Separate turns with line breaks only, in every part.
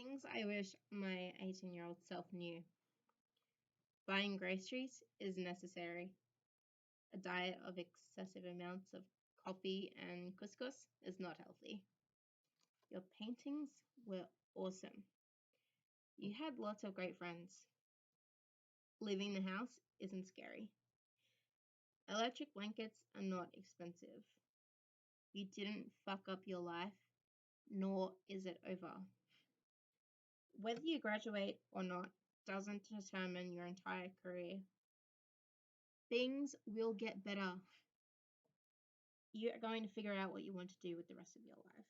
Things I wish my 18-year-old self knew. Buying groceries is necessary. A diet of excessive amounts of coffee and couscous is not healthy. Your paintings were awesome. You had lots of great friends. Leaving the house isn't scary. Electric blankets are not expensive. You didn't fuck up your life, nor is it over. Whether you graduate or not doesn't determine your entire career. Things will get better. You are going to figure out what you want to do with the rest of your life.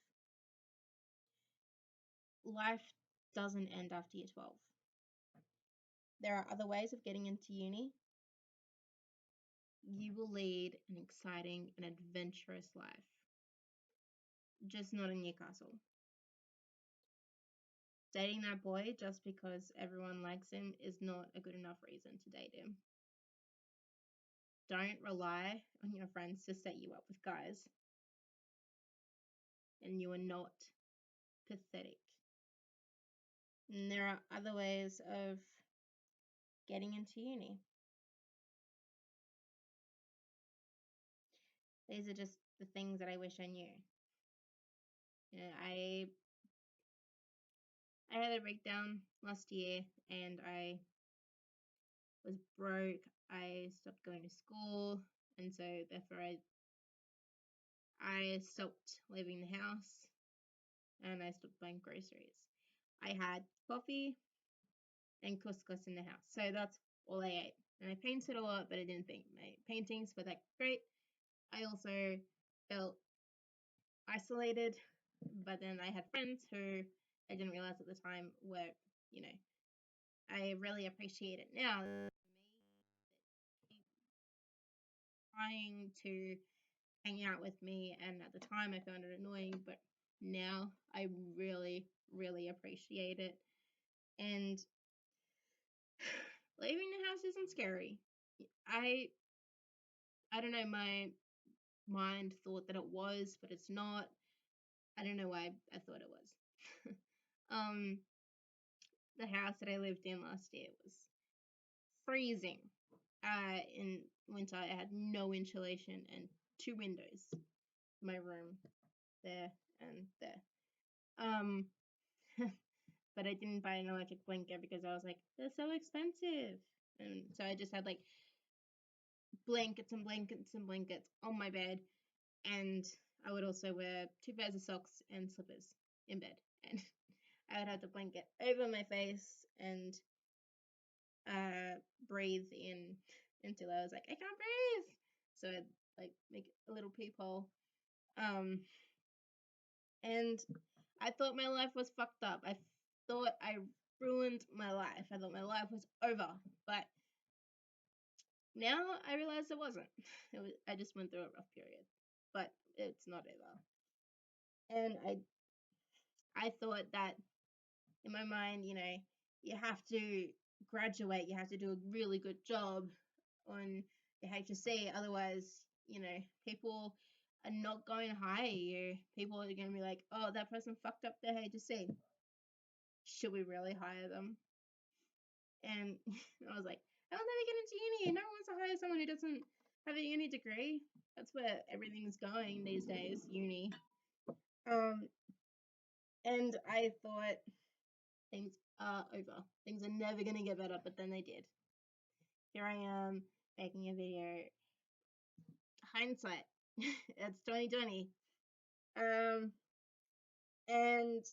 Life doesn't end after year 12. There are other ways of getting into uni. You will lead an exciting and adventurous life, just not in Newcastle. Dating that boy just because everyone likes him is not a good enough reason to date him. Don't rely on your friends to set you up with guys. And you are not pathetic. And there are other ways of getting into uni. These are just the things that I wish I knew. You know, I had a breakdown last year and I was broke. I stopped going to school, and so therefore I stopped leaving the house and I stopped buying groceries. I had coffee and couscous in the house, so that's all I ate. And I painted a lot, but I didn't think my paintings were that great. I also felt isolated, but then I had friends who I didn't realize at the time were, you know, I really appreciate it now. Trying to hang out with me, and at the time I found it annoying, but now I really, really appreciate it. And leaving the house isn't scary. I don't know, my mind thought that it was, but it's not. I don't know why I thought it was. The house that I lived in last year was freezing. In winter, I had no insulation and 2 windows. My room, there and there. But I didn't buy an electric blanket because I was like, they're so expensive. And so I just had like blankets and blankets and blankets on my bed. And I would also wear 2 pairs of socks and slippers in bed. And I would have the blanket over my face and breathe in until I was like, I can't breathe. So I'd like make a little peephole. And I thought my life was fucked up. I thought I ruined my life. I thought my life was over. But now I realize it wasn't. I just went through a rough period. But it's not over. And I thought that in my mind, you know, you have to graduate, you have to do a really good job on your HSC, otherwise, you know, people are not going to hire you. People are going to be like, oh, that person fucked up their HSC. Should we really hire them? And I was like, I'll never get into uni. No one wants to hire someone who doesn't have a uni degree. That's where everything's going these days, uni. And I thought things are over. Things are never going to get better, but then they did. Here I am making a video. Hindsight. It's 2020. And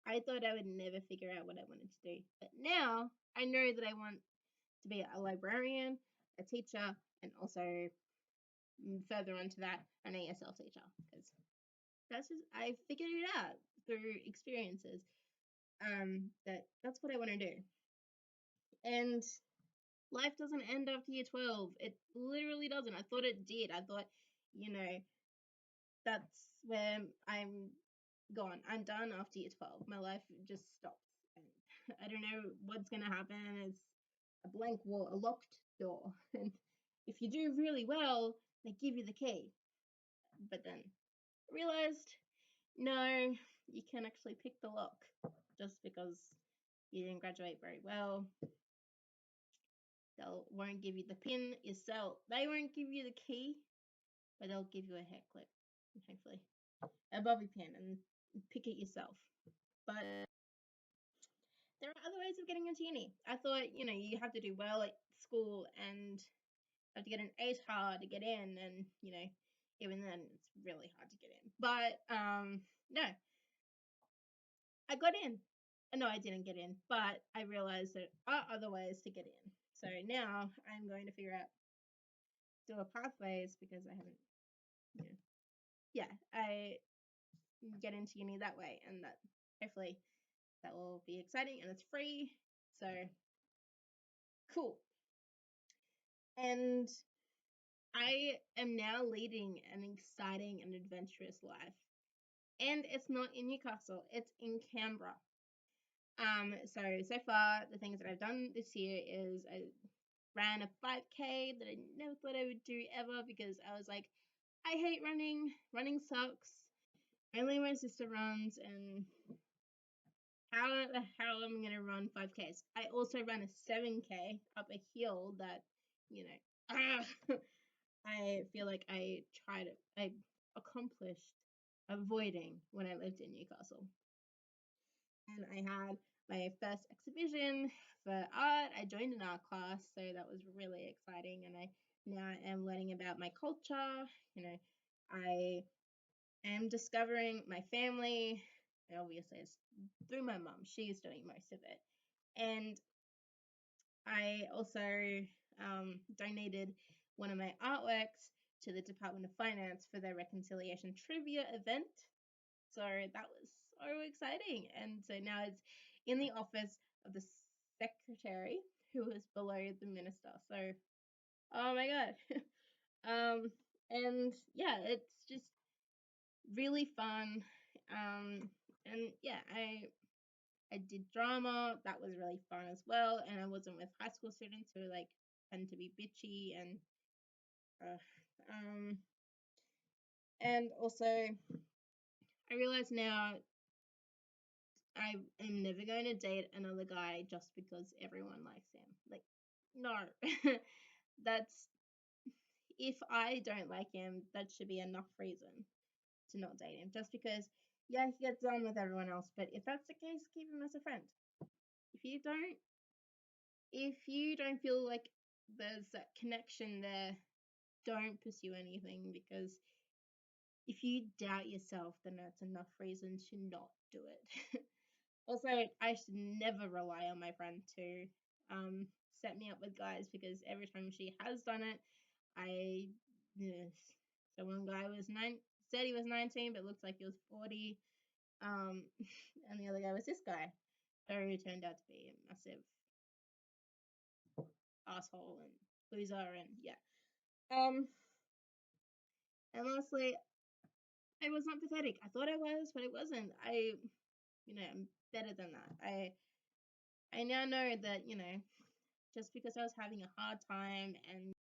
I thought I would never figure out what I wanted to do. But now I know that I want to be a librarian, a teacher, and also further on to that, an ESL teacher. Because I figured it out through experiences. That's what I want to do. And life doesn't end after year 12. It literally doesn't. I thought it did. I thought, you know, that's where I'm gone. I'm done after year 12. My life just stops. And I don't know what's going to happen. It's a blank wall, a locked door. And if you do really well, they give you the key. But then I realized, no, you can actually pick the lock just because you didn't graduate very well. They won't give you the pin yourself. They won't give you the key, but they'll give you a hair clip, hopefully, a bobby pin, and pick it yourself. But there are other ways of getting into uni. I thought, you have to do well at school and have to get an 8 hard to get in, and even then it's really hard to get in. But no, I got in. No, I didn't get in, but I realized there are other ways to get in. So now I'm going to figure out do a pathways because I haven't. I get into uni that way, and that hopefully that will be exciting, and it's free. So cool. And I am now leading an exciting and adventurous life. And it's not in Newcastle, it's in Canberra. So far, the things that I've done this year is I ran a 5K that I never thought I would do ever because I was like, I hate running. Running sucks. Only my sister runs, and how the hell am I going to run 5Ks? I also ran a 7K up a hill that, I feel like I accomplished avoiding when I lived in Newcastle. And I had my first exhibition for art. I joined an art class, so that was really exciting. And I now am learning about my culture. I am discovering my family. Obviously, it's through my mum. She's doing most of it. And I also donated one of my artworks to the Department of Finance for their reconciliation trivia event. So that was so exciting. And so now it's in the office of the secretary, who is below the minister. So, oh my God. And yeah, it's just really fun. And yeah, I did drama. That was really fun as well. And I wasn't with high school students who tend to be bitchy and also I realize now I am never going to date another guy just because everyone likes him. Like, no. That's if I don't like him, that should be enough reason to not date him. Just because, yeah, he gets on with everyone else, but if that's the case, keep him as a friend. If you don't feel like there's that connection there, don't pursue anything, because if you doubt yourself, then that's enough reason to not do it. Also, I should never rely on my friend to set me up with guys, because every time she has done it, yes. So one guy said he was 19 but looks like he was 40, and the other guy was this guy, who turned out to be a massive asshole and loser, and yeah. And lastly, I was not pathetic. I thought I was, but it wasn't. I'm better than that. I now know that, just because I was having a hard time and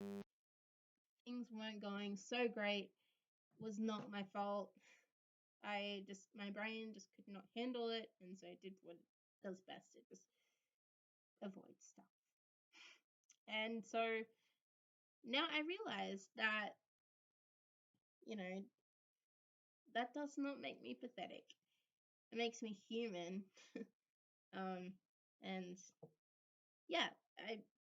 things weren't going so great was not my fault. My brain just could not handle it, and so it did what it does best. It just avoids stuff. And so now I realize that, that does not make me pathetic. It makes me human. And yeah,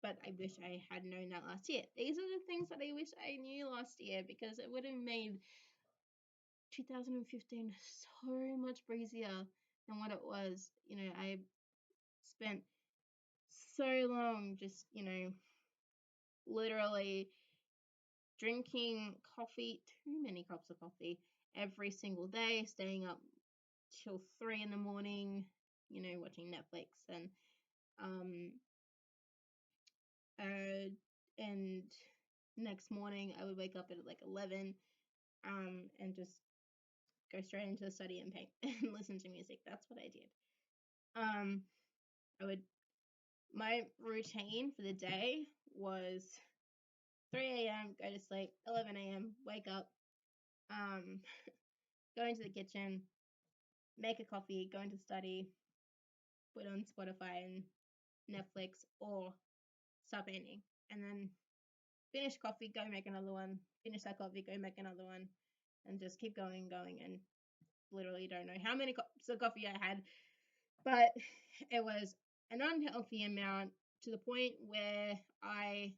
but I wish I had known that last year. These are the things that I wish I knew last year, because it would have made 2015 so much breezier than what it was. I spent so long just, literally drinking coffee, too many cups of coffee every single day, staying up till 3 in the morning, watching Netflix, and next morning I would wake up at 11, and just go straight into the study and paint and listen to music. That's what I did. My routine for the day was 3 a.m., go to sleep, 11 a.m., wake up, go into the kitchen, make a coffee, go into study, put on Spotify and Netflix, or start painting. And then finish coffee, go make another one. Finish that coffee, go make another one. And just keep going, and literally don't know how many cups of coffee I had. But it was an unhealthy amount to the point where I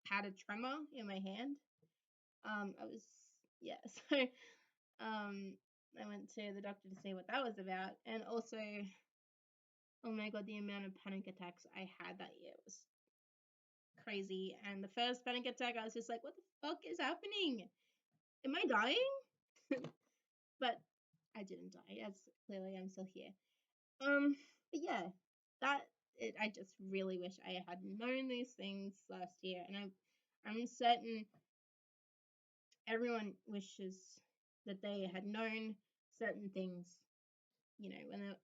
had a tremor in my hand. So I went to the doctor to see what that was about, and also, oh my god, the amount of panic attacks I had that year was crazy. And the first panic attack, I was just like, what the fuck is happening? Am I dying? But I didn't die, as clearly I'm still here. But yeah, I just really wish I had known these things last year, and I'm certain everyone wishes that they had known certain things, when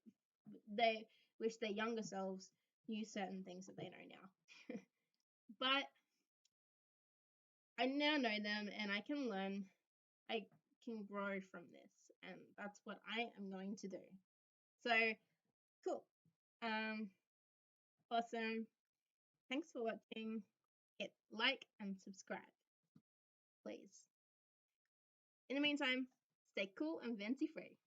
they wish their younger selves knew certain things that they know now. But I now know them, and I can learn, I can grow from this, and that's what I am going to do. So, cool. Awesome. Thanks for watching. Hit like and subscribe, please. In the meantime, stay cool and venti free.